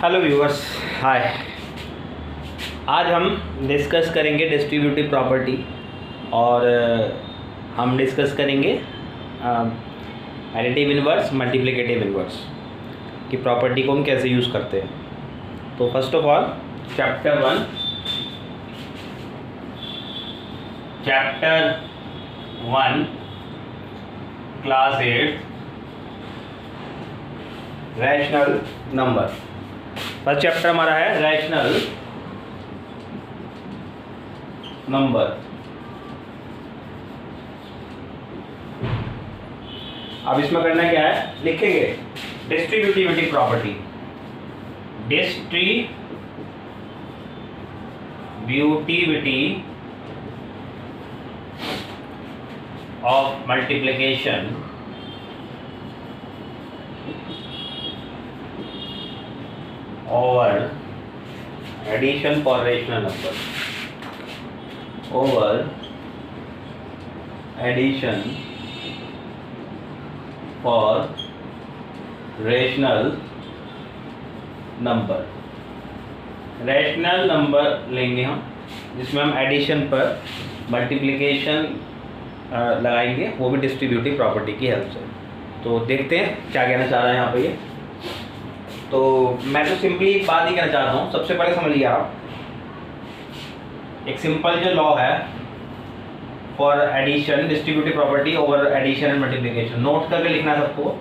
Hello viewers, हाय। आज हम discuss करेंगे डिस्ट्रीब्यूटिव प्रॉपर्टी और हम डिस्कस करेंगे एडिटिव इन्वर्स, मल्टीप्लिकेटिव इन्वर्स की प्रॉपर्टी को हम कैसे यूज़ करते हैं। तो first of all chapter 1 class 8 rational number. First chapter हमारा है रैशनल नंबर। अब इसमें करना क्या है, लिखेंगे distributivity property. Distributivity of multiplication over addition for rational number, over addition for rational number। Rational number लेंगे हम जिसमें हम एडिशन पर मल्टीप्लिकेशन लगाएंगे, वो भी डिस्ट्रीब्यूटिव प्रॉपर्टी की हेल्प से। तो देखते हैं क्या कहना चाह रहा है यहाँ पे ये। तो मैं तो सिंपली एक बात ही कहना चाहता हूँ। सबसे पहले समझ लिया आप, एक सिंपल जो लॉ है for addition, distributive property over addition and multiplication, note करके लिखना है सबको।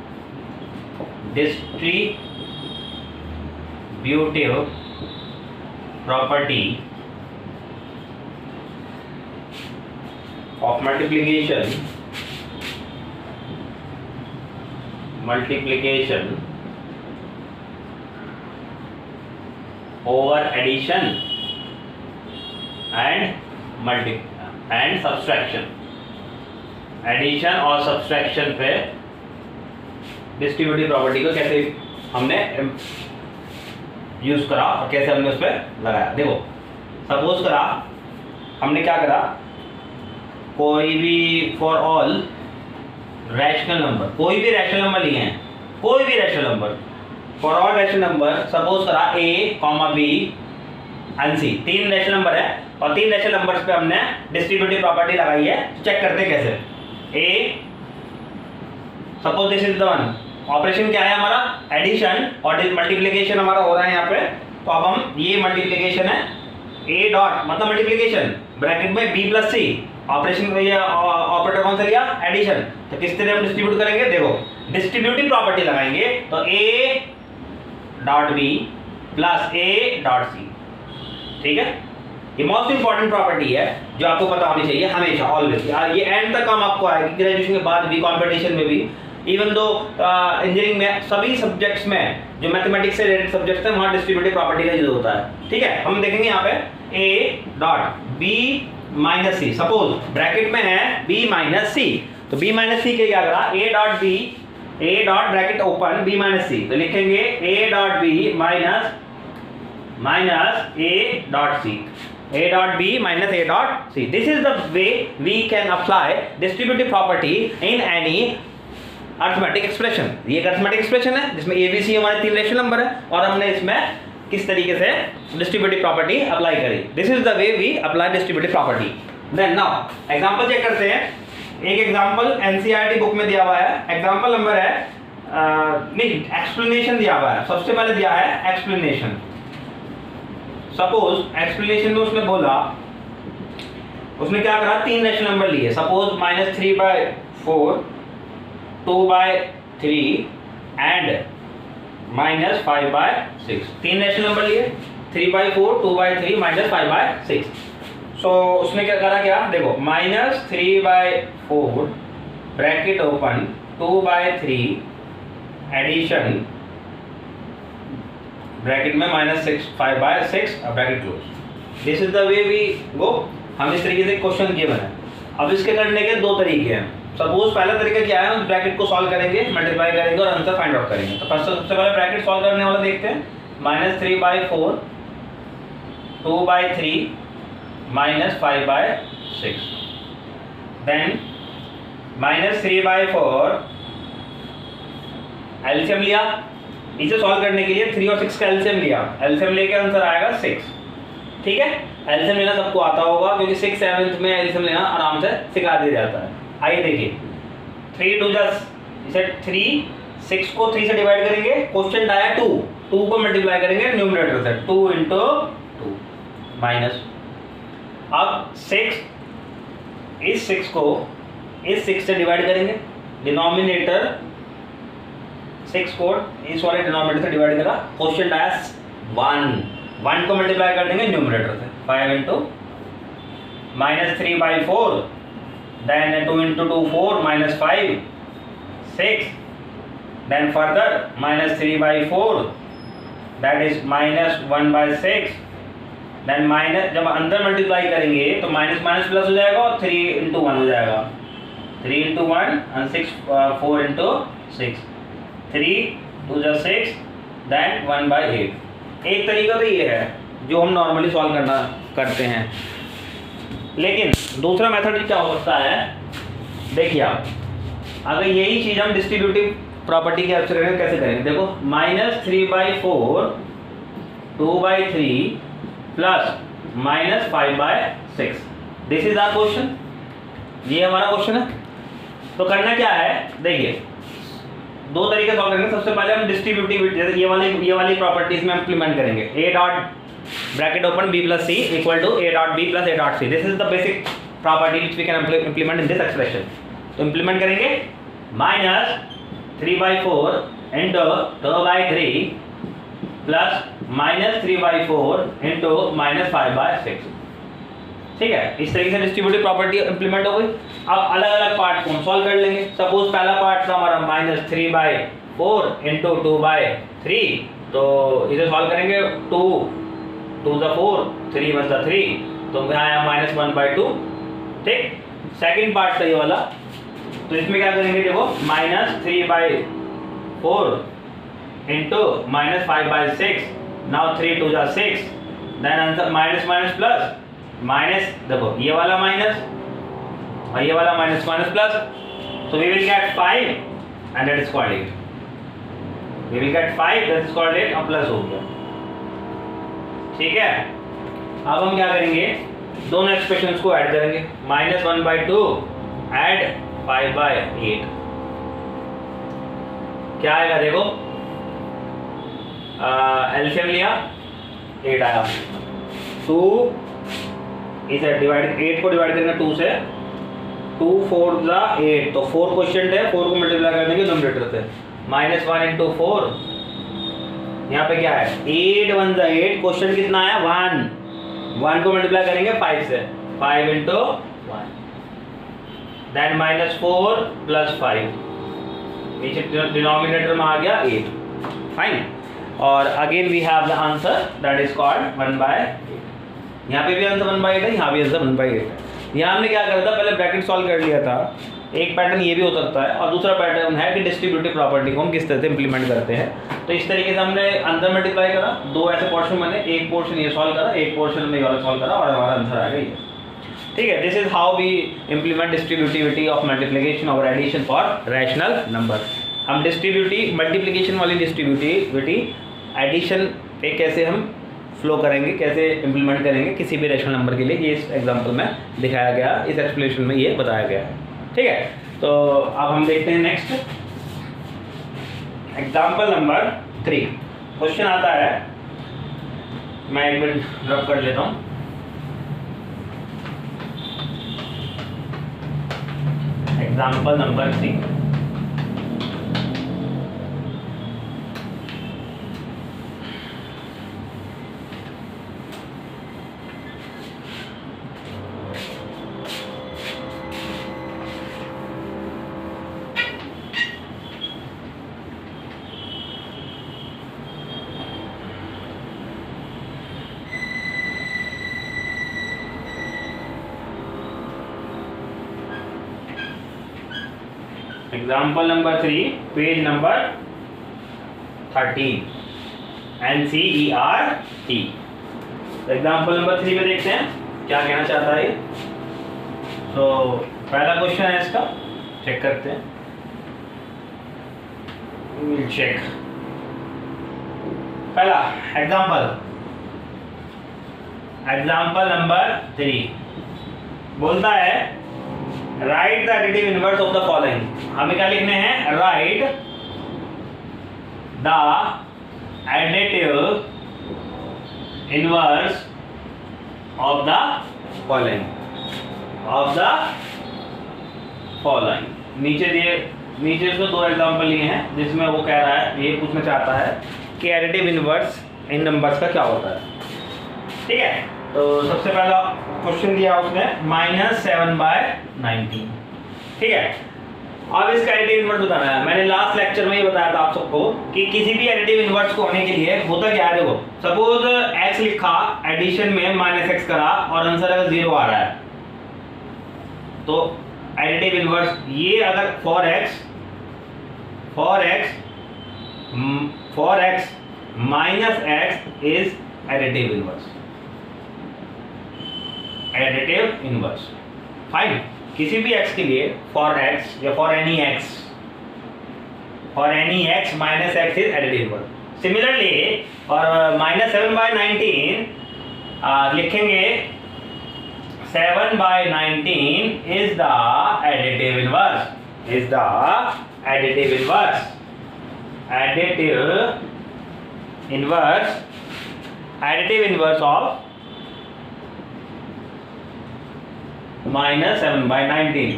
Distributive property of multiplication over addition and subtraction। Addition और सब्सट्रैक्शन पे डिस्ट्रीब्यूटिव प्रॉपर्टी को कैसे हमने यूज करा और कैसे हमने उस पर लगाया। देखो सपोज करा हमने क्या करा, कोई भी फॉर ऑल रैशनल नंबर, कोई भी रैशनल नंबर लिए हैं, कोई भी rational number for all rational number, suppose करा A, B एंड C, तीन रैशनल नंबर है और तीन रैशनल नंबर्स पे हमने डिस्ट्रीब्यूटिव प्रॉपर्टी लगाई है। चेक करते हैं कैसे। A, suppose this is the one, operation क्या है हमारा, एडिशन और मल्टीप्लिकेशन हमारा हो रहा है यहाँ पे। तो अब हम ये मल्टीप्लिकेशन है A डॉट मतलब मल्टीप्लिकेशन, ब्रैकेट में B plus C, operation operator कौन सा लिया, एडिशन। तो किस तरह हम डिस्ट्रीब्यूट करेंगे, देखो डिस्ट्रीब्यूटिव प्रॉपर्टी लगाएंगे तो A dot B plus A dot C. ठीक है, ये मोस्ट इंपॉर्टेंट प्रॉपर्टी है जो आपको पता होनी चाहिए हमेशा, ऑलवेज। ये एंड तक काम आपको आएगी, ग्रेजुएशन के बाद भी, कंपटीशन में भी, इवन दो इंजीनियरिंग में, सभी सब्जेक्ट्स में जो मैथमेटिक्स से रिलेटेड सब्जेक्ट्स हैं वहाँ डिस्ट्रीब्यूटिव प्रॉपर्टी का यूज होता है। ठीक है, हम देखेंगे यहाँ पे A dot B minus C, suppose bracket में है बी माइनस सी, तो बी माइनस सी के क्या करा, A dot B, A dot bracket open B minus C, तो लिखेंगे A dot B minus A dot C, A dot B minus A dot C. This is the way we can apply distributive property in any arithmetic expression. ये एक arithmetic expression है जिसमें A B C हमारे तीन rational number है और हमने इसमें किस तरीके से डिस्ट्रीब्यूटिव प्रॉपर्टी अप्लाई करी। This is the way we apply distributive property. Then now example check करते हैं। एक एग्जांपल एनसीईआरटी बुक में दिया हुआ है, एग्जांपल नंबर है नहीं, एक्सप्लेनेशन दिया हुआ है। सबसे पहले दिया है एक्सप्लेनेशन। सपोज एक्सप्लेनेशन में उसने बोला, उसने क्या करा, तीन रैशनल नंबर लिए, सपोज -3/4, 2/3 एंड -5/6। तीन रैशनल नंबर लिए, 3/4, 2/3, -5/6। सो उसने क्या करा, क्या देखो, -3/4 ब्रैकेट ओपन 2/3 एडिशन ब्रैकेट में -6 5/6 bracket close. This is the way we go. हम इस तरीके से क्वेश्चन गिवन है। अब इसके करने के दो तरीके हैं। सपोज पहला तरीका क्या है, हम ब्रैकेट को सॉल्व करेंगे, मल्टीप्लाई करेंगे और आंसर फाइंड आउट करेंगे। तो सबसे पहले ब्रैकेट सॉल्व करने वाला देखते हैं। -3/4 2/3 -5/6, then -3/4 एलसीएम लिया इसे सॉल्व करने के लिए 3 और 6 का एलसीएम लिया, एलसीएम लेके आंसर आएगा 6। ठीक है, एलसीएम लेना सबको आता होगा क्योंकि 6 7th में एलसीएम लेना आराम से सिखा दिया जाता है। आइए देखिए 3 2 इसे 3, 6 को 3 से डिवाइड करेंगे, क्वेश्चन आया 2, 2 को मल्टीप्लाई करेंगे न्यूमरेटर से, 2 × 2 माइनस। अब 6, इस 6 को इस 6 से डिवाइड करेंगे, डिनोमिनेटर 6 को इस वाले डिनोमिनेटर से डिवाइड करा, क्वेश्चन आया 1 को मल्टीप्लाई कर देंगे न्यूमरेटर से, 5 × -3/4, then 2 × 2 4 -5 6, then further -3/4 that is -1/6, then minus, जब अंदर मल्टीप्लाई करेंगे तो माइनस माइनस प्लस हो जाएगा और 3 × 1 हो जाएगा, 3 × 1 and 6 4 × 6, 3 2 6 then 1/8। एक तरीका तो ये है जो हम नॉर्मली सॉल्व करते हैं, लेकिन दूसरा मेथड क्या हो सकता है, देखिए आप अगर यही चीज़ हम डिस्ट्रीब्यूटिव प्रॉपर्टी के हेल्प से करेंगे, कैसे करेंगे, देखो -3/4 2/3 plus -5/6, this is our question, ये हमारा क्वेश्चन है। तो करना क्या है, देखिए दो तरीके सॉल्व करेंगे। सबसे पहले हम डिस्ट्रीब्यूटिव, जैसे ये वाली प्रॉपर्टीज में इम्प्लीमेंट करेंगे, a dot bracket open b + c equal to a dot b + a dot c, this is the basic property which we can implement in this expression. तो इम्प्लीमेंट करेंगे -3/4 × 2/3 प्लस -3/4 × -5/6। ठीक है, इस तरीके से डिस्ट्रीब्यूटिव प्रॉपर्टी इंप्लीमेंट हो गई। अब अलग अलग पार्ट को हम सॉल्व कर लेंगे। सपोज पहला पार्ट था हमारा -3/4 × 2/3, तो इसे सॉल्व करेंगे, 2 2 × 4 3 × 3, तो यहाँ आया -1/2। ठीक, सेकंड पार्ट था ये वाला, तो इसमें क्या करेंगे, देखो -3/4 × -5/6, now 3 2 6, then answer minus minus plus minus, देखो ये वाला माइनस और ये वाला minus minus plus, so we will get 5 and that is called 8, we will get 5 that is called 8 और प्लस हो गया। ठीक है, अब हम क्या करेंगे, दोनों एक्सप्रेशंस को ऐड करेंगे, -1/2 ऐड 5/8, क्या आएगा, देखो एलसीएम लिया 8 आया, 2 इसे डिवाइड 8 को डिवाइड करेंगे 2 से, 2 4 × 8, तो 4 क्वेश्चन है, 4 को मल्टीप्लाई कर देंगे न्यूमरेटर से, -1 × 4, यहाँ पे क्या है 8 1 × 8, क्वेश्चन कितना आया 1 को मल्टीप्लाई करेंगे 5 से, 5 × 1, देन -4 + 5, नीचे डिनोमिनेटर में आ गया 8, फाइन, और again we have the answer that is called 1/8। यहाँ पे भी आंसर 1/8 है, यहाँ भी आंसर 1/8 है। यहाँ हमने क्या करा था, पहले ब्रैकेट सॉल्व कर लिया था। एक पैटर्न ये भी हो सकता है, और दूसरा पैटर्न है कि डिस्ट्रीब्यूटिव प्रॉपर्टी को हम किस तरह से इंप्लीमेंट करते हैं। तो इस तरीके से हमने अंदर मल्टीप्लाई करा, दो ऐसे पोर्शन बने, एक पोर्शन ये सॉल्व करा, एक पोर्शन में ये वाला सॉल्व करा, और हमारा आंसर आ गया। ठीक है, this is how we implement distributivity of multiplication और एडिशन फॉर रैशनल नंबर। हम डिस्ट्रीब्यूटिव मल्टीप्लिकेशन वाली डिस्ट्रीब्यूटिविटी एडिशन पे कैसे हम फ्लो करेंगे, कैसे इंप्लीमेंट करेंगे किसी भी रैशनल नंबर के लिए, ये इस एग्जांपल में दिखाया गया, इस एक्सप्लेनेशन में ये बताया गया है। ठीक है, तो अब हम देखते हैं नेक्स्ट एग्जांपल नंबर 3। क्वेश्चन आता है, मैं एक मिनट ड्रॉप कर लेता हूँ। Example number 3, example number 3, page number 13, NCERT। Example number 3 में देखते हैं क्या कहना चाहता है। तो पहला क्वेश्चन है इसका, चेक करते हैं, चेक पहला एग्जाम्पल नंबर 3 बोलता है right the additive inverse of the following. हमें क्या लिखने हैं? Right the additive inverse of the following नीचे इसको 2 एग्जाम्पल लिए हैं जिसमें वो कह रहा है, ये पूछना चाहता है कि एडिटिव इनवर्स इन नंबर्स का क्या होता है। ठीक है, तो सबसे पहला क्वेश्चन दिया उसने -7/19। ठीक है, अब इसका एडिटिव इनवर्स बताना है। मैंने लास्ट लेक्चर में ये बताया था आप सबको कि किसी भी एडिटिव इनवर्स को होने के लिए होता क्या है। देखो सपोज x लिखा, एडिशन में -x करा और आंसर अगर 0 आ रहा है तो एडिटिव इनवर्स ये अगर for x minus x is additive inverse। Fine, किसी भी x के लिए for x या for any x minus x is additive inverse। Similarly और -7/19 लिखेंगे 7/19 is the additive inverse of -7/19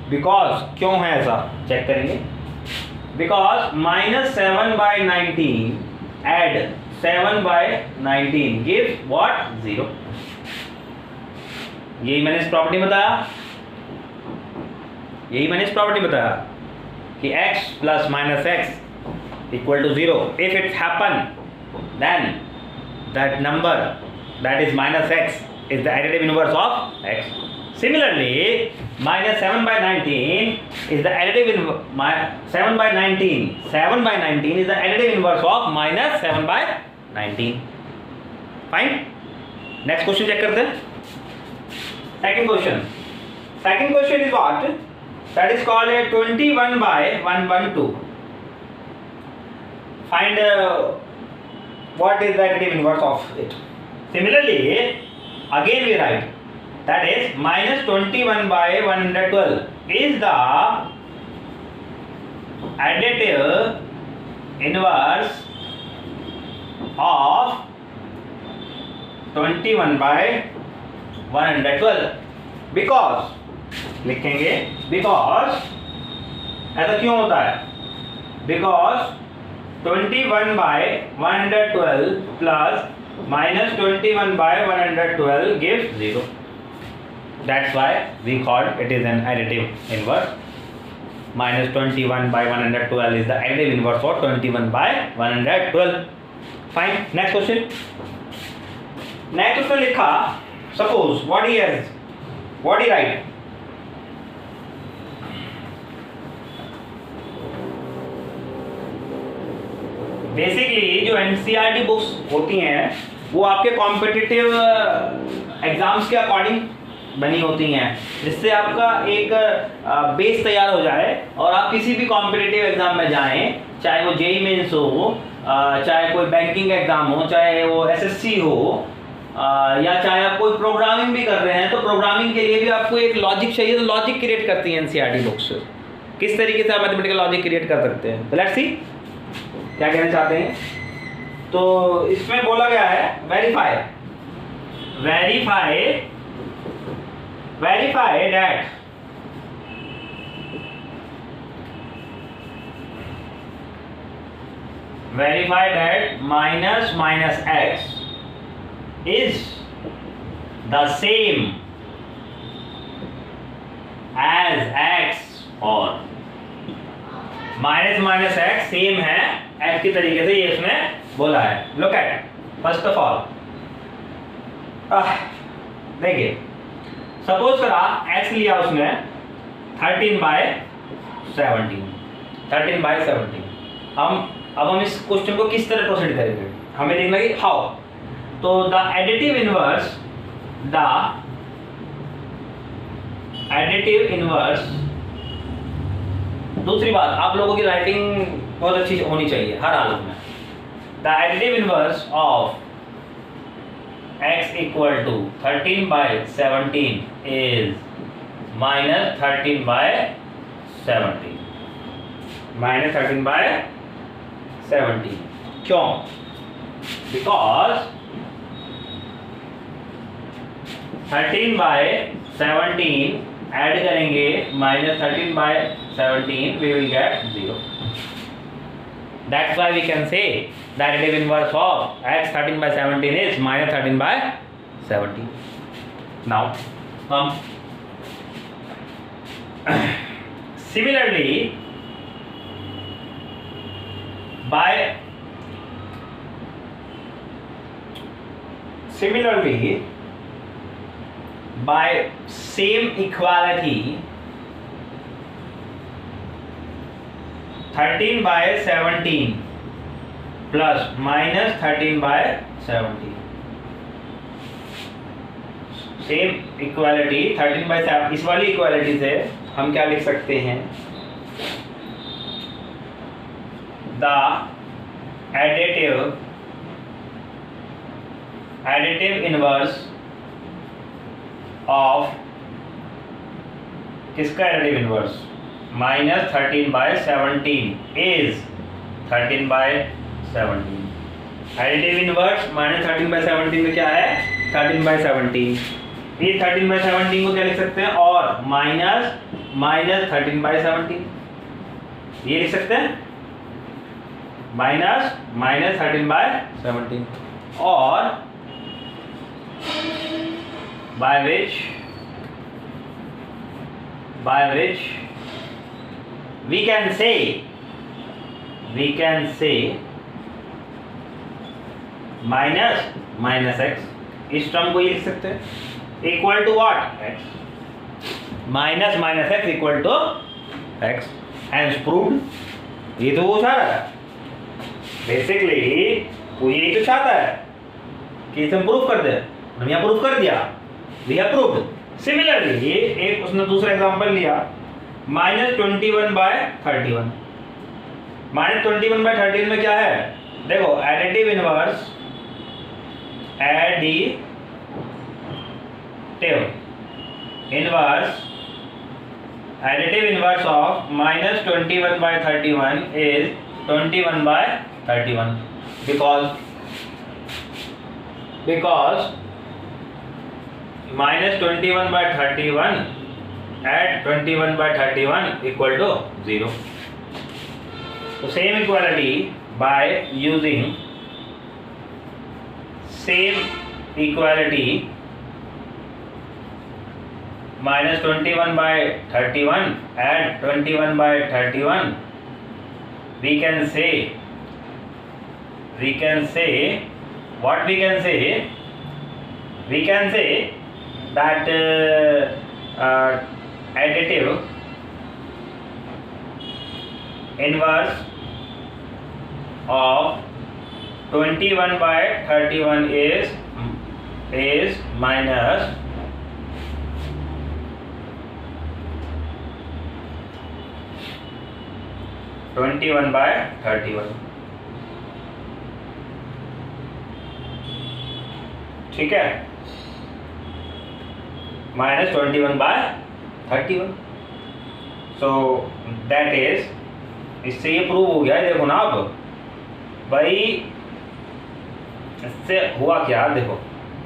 because क्यों है ऐसा चेक करेंगे। because -7/19 add 7/19 gives what? 0। यही मैंने इस प्रॉपर्टी बताया कि x plus minus x equal to 0 if it happen then that number that is minus x is the additive inverse of x। Similarly -7/19 is the additive 7/19 is the additive inverse of -7/19। Fine, next question check करते हैं। Second question is what? that is called a 21/112। find what is the additive inverse of it। Similarly again we write that is -21/112 is the additive inverse of 21/112 because लिखेंगे because ऐसा क्यों होता है? because 21/112 plus -21/112 gives 0। That's why we call it is an additive inverse। -21/112 is the additive inverse of 21/112। Fine, next question लिखा, suppose what he write? Basically जो NCERT books होती हैं वो आपके कॉम्पिटिटिव एग्जाम्स के अकॉर्डिंग बनी होती हैं, जिससे आपका एक बेस तैयार हो जाए और आप किसी भी कॉम्पिटिटिव एग्जाम में जाएं, चाहे वो जेईई मेंस हो, चाहे कोई बैंकिंग एग्जाम हो, चाहे वो एसएससी हो, या चाहे आप कोई प्रोग्रामिंग भी कर रहे हैं तो प्रोग्रामिंग के लिए भी आपको एक लॉजिक चाहिए। तो लॉजिक क्रिएट करती हैं एनसीईआरटी बुक्स। किस तरीके से आप मैथमेटिकल लॉजिक क्रिएट कर सकते हैं, तो लेट्स सी क्या कहना चाहते हैं। तो इसमें बोला गया है verify that minus x is the same as x और माइनस x सेम है x की तरीके से, ये इसमें बोला है। Look at first of all, देखिए सपोज करा x लिया उसने 13/17। अब हम इस क्वेश्चन को किस तरह प्रोसीड करेंगे, हमें देखना कि हाउ। तो द एडिटिव इनवर्स दूसरी बात, आप लोगों की राइटिंग बहुत अच्छी होनी चाहिए हर हालत में। The additive inverse of x equal to 13/17 is -13/17। -13/17 क्यों? बिकॉज 13/17 ऐड करेंगे -13/17 we will get 0. That's why we can say the additive inverse of x 13/17 is -13/17. Now similarly by same equality 13/17 plus -13/17, same equality 13/7, इस वाली equality से हम क्या लिख सकते हैं? द एडिटिव इनवर्स ऑफ, किसका additive inverse? -13/17 is 13/17। Additive inverse -13/17 में क्या है? 13/17। ये 13/17 को क्या लिख सकते हैं? और -13/17 ये लिख सकते हैं, -13/17, और by which we can say minus x, इस टर्म को ये लिख सकते हैं equal to what? x, minus x equal टू x, हैंस प्रूव्ड। ये तो वो चाह रहा है बेसिकली, वो यही तो चाहता है कि इसे हम प्रूव कर दे। हम यहाँ प्रूव कर दिया, वी हैव प्रूव्ड। सिमिलरली एक उसने दूसरा एग्जांपल लिया, -21/31। -21/13 में क्या है? देखो additive inverse of -21/31 is 21/31 because -21/31 add 21/31 equal to 0. So same equality, by using same equality -21/31 add 21/31, we can say what we can say? We can say that additive inverse of 21/31 is minus (21/31). ठीक है, -21/31। So that is, इससे ये prove हो गया। देखो ना अब भाई, इससे हुआ क्या? देखो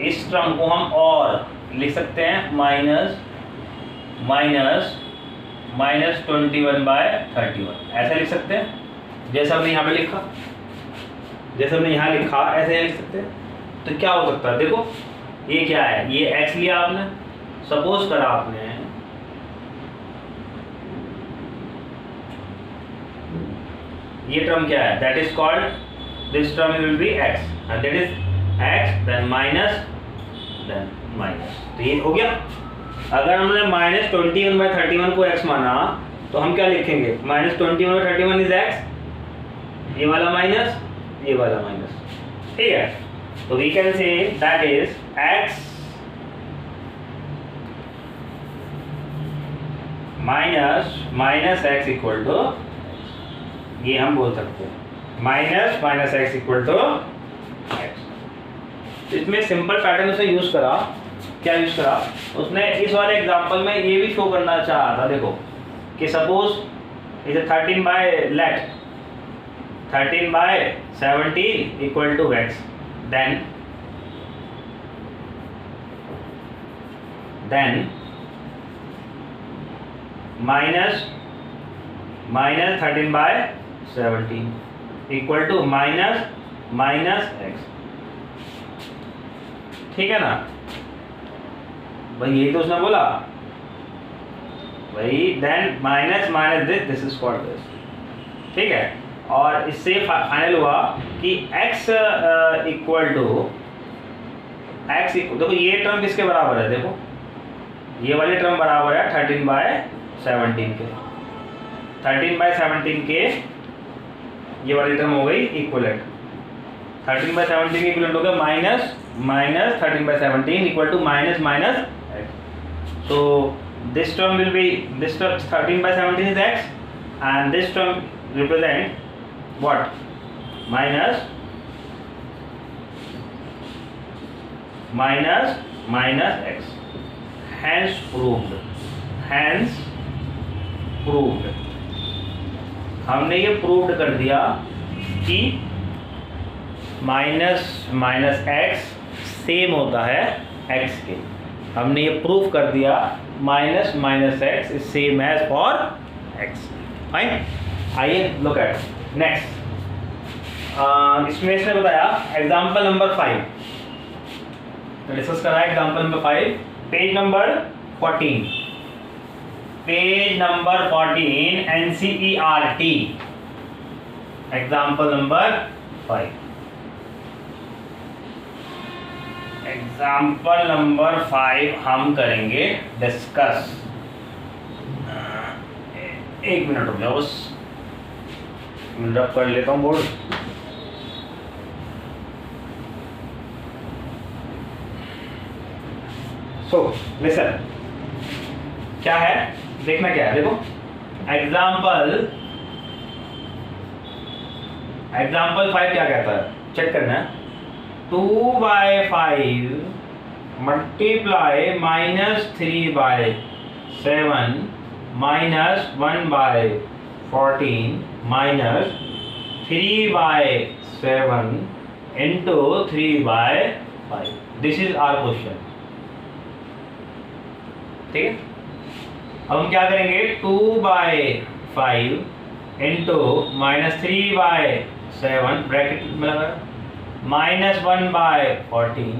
इस टर्म को हम और लिख सकते हैं -21/31, ऐसे लिख सकते हैं जैसा हमने यहाँ पे लिखा, जैसे हमने यहाँ लिखा ऐसे लिख सकते हैं। तो क्या हो सकता है? देखो ये क्या है? ये x लिया आपने, सपोज करा आपने ये टर्म क्या है? That is called, this term will be x and that is x, then minus, तो ये हो गया। अगर हमने -21/31 को x माना तो हम क्या लिखेंगे? -21/31 इज x, ये वाला माइनस, ये वाला माइनस, ठीक है। तो we can say that is x minus x equal to, ये हम बोल सकते हैं minus x equal to x. इसमें सिंपल पैटर्न उसने यूज करा, क्या यूज करा उसने इस वाले एग्जांपल में, ये भी शो करना चाहा था देखो कि suppose is 13 by let 13 by 17 equal to x, then minus 13 by 17 equal to minus x. ठीक है ना भाई, यही तो उसने बोला भाई। Then minus this is called this. ठीक है, और इससे फाइनल हुआ कि x इक्वल टू एक्स, देखो ये टर्म किसके बराबर है, देखो ये वाली टर्म बराबर है 13 बाय 17 के। 13 बाय 17 के ये वाली टर्म हो गई इक्वलेंट। 13 बाय 17 इक्वलेंट हो गया minus 13 by 17 equal to minus x. So this term will be, this term 13 by 17 is x and this term represent what, minus x, hence proved, हमने ये प्रूव्ड कर दिया कि माइनस एक्स सेम होता है x के। हमने ये प्रूफ कर दिया minus x is same as for x. Fine, आइए लुक एट नेक्स्ट। इसमें इसने बताया एग्जांपल नंबर 5, डिस्कस करा example number 5, page number 14, NCERT example number 5। Example number 5 हम करेंगे डिस्कस। एक मिनट हो गया, बस रब कर लेता हूँ बोर्ड। सो लिसन, क्या है देखना, क्या है देखो, एग्जाम्पल 5 क्या कहता है, चेक करना है। 2 by 5 multiply -3 by 7 -1 by 14 -3 by 7 into 3 by 5। This is our question. ठीक है, अब हम क्या करेंगे, 2 by 5 into -3 by 7 ब्रैकेट में लगा -1 by 14,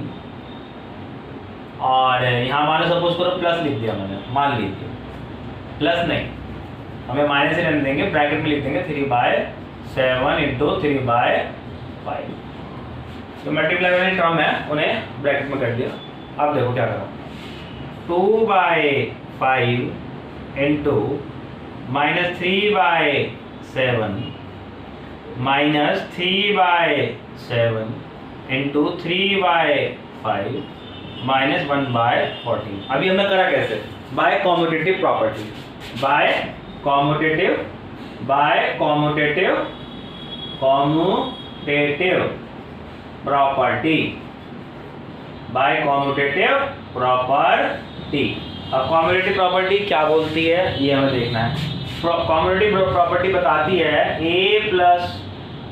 और यहाँ मानो सपोज करो प्लस लिख दिया मैंने, मान लीजिए प्लस नहीं, हमें माइनस ही रहने देंगे, ब्रैकेट में लिख देंगे 3 by 7 into 3 by 5। जो मल्टीप्लाई वाली टर्म है उन्हें ब्रैकेट में कर दिया। अब देखो क्या करो, 2 by 5 into -3 by 7 -3 by 7 into 3 by 5 -1 by 14। अभी हमने करा कैसे, by commutative property, by commutative property. अब कॉम्यूटेटिव प्रॉपर्टी क्या बोलती है ये हमें देखना है। कॉम्यूटेटिव प्रॉपर्टी बताती है a प्लस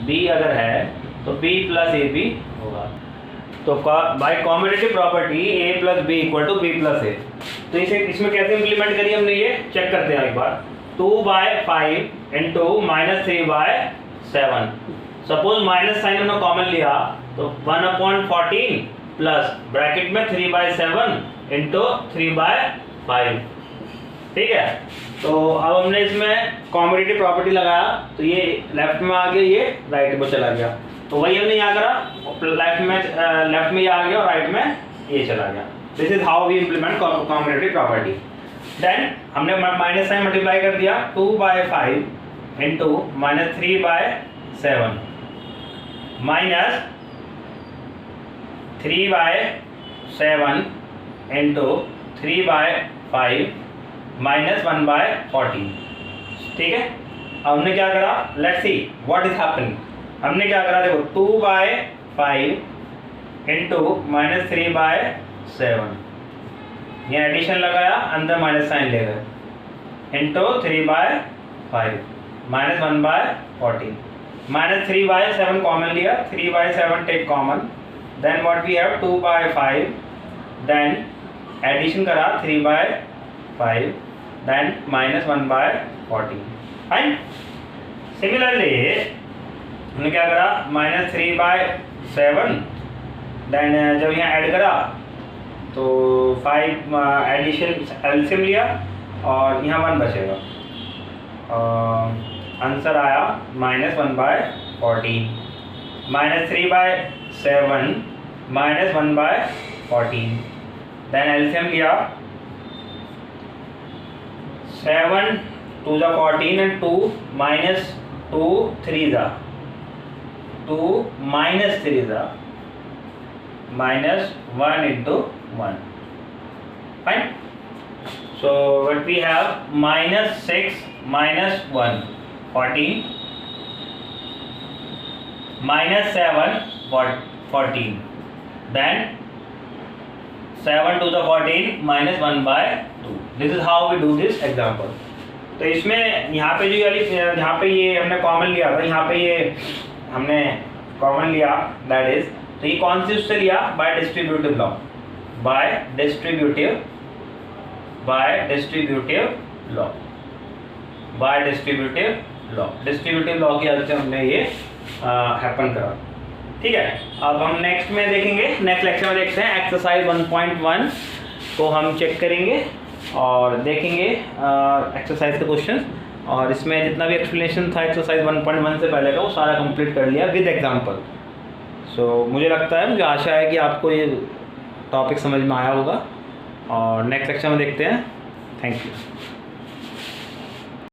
बी अगर है तो b प्लस ए बी होगा। तो by commutative property a plus B equal to B plus A. तो इसे इसमें कैसे इंप्लीमेंट करी हमने, ये चेक करते हैं एक बार। 2 by 5 into -3 by 7, suppose minus sign हमने कॉमन लिया तो 1/14 प्लस ब्रैकेट में 3 by 7 इंटू 3 by 5। ठीक है, तो अब हमने इसमें कॉम्यूटेटिव प्रॉपर्टी लगाया तो ये लेफ्ट में आ गया, ये राइट में चला गया। तो वही हमने यहाँ करा, लेफ्ट में ये आ गया और राइट में ये चला गया। This is how we implement commutative property. Then हमने माइनस साइन मल्टीप्लाई कर दिया, 2 by 5 into -3 by 7 minus 3 by 7 into 3 by 5 -1/14, ठीक है। अब हमने क्या करा, let's see what is happening. हमने क्या करा, देखो 2/5 इंटू -3/7, ये एडिशन लगाया, अंदर माइनस साइन ले गए, इंटू 3/5 -1/14, -3/7 कॉमन लिया, 3/7 take common, then what we have 2/5, then addition करा 3/5, देन -1/14, फाइन। सिमिलरली हमने क्या करा, -3/7, देन जब यहाँ ऐड करा तो 5 एडिशन एलसीएम लिया और यहाँ 1 बचेगा, आंसर आया -1/14, -3/7 -1/14, देन एलसीएम लिया 7 2 ज़ा 14 एंड 2 -2 3 ज़ा 2 -3 ज़ा -1 into 1, fine. So what we have, -6 -1 14, -7 14, then 7 to the 14 -1/2. This is how we do this example. तो इसमें यहाँ पे जो यहाँ पे ये हमने कॉमन लिया था, यहाँ पे ये हमने कॉमन लिया, दैट इज, तो ये कौन सी उससे लिया, bye distributive law, bye distributive law distributive law की हेल्प से हमने ये हैपन करा, ठीक है। अब हम नेक्स्ट में देखेंगे, नेक्स्ट लेक्चर में देखते हैं एक्सरसाइज 1.1 को हम चेक करेंगे और देखेंगे एक्सरसाइज के क्वेश्चन, और इसमें जितना भी एक्सप्लेनेशन था एक्सरसाइज 1.1 से पहले का वो सारा कंप्लीट कर लिया विद एग्जांपल। सो मुझे लगता है, मुझे आशा है कि आपको ये टॉपिक समझ में आया होगा, और नेक्स्ट लेक्चर में देखते हैं। Thank you.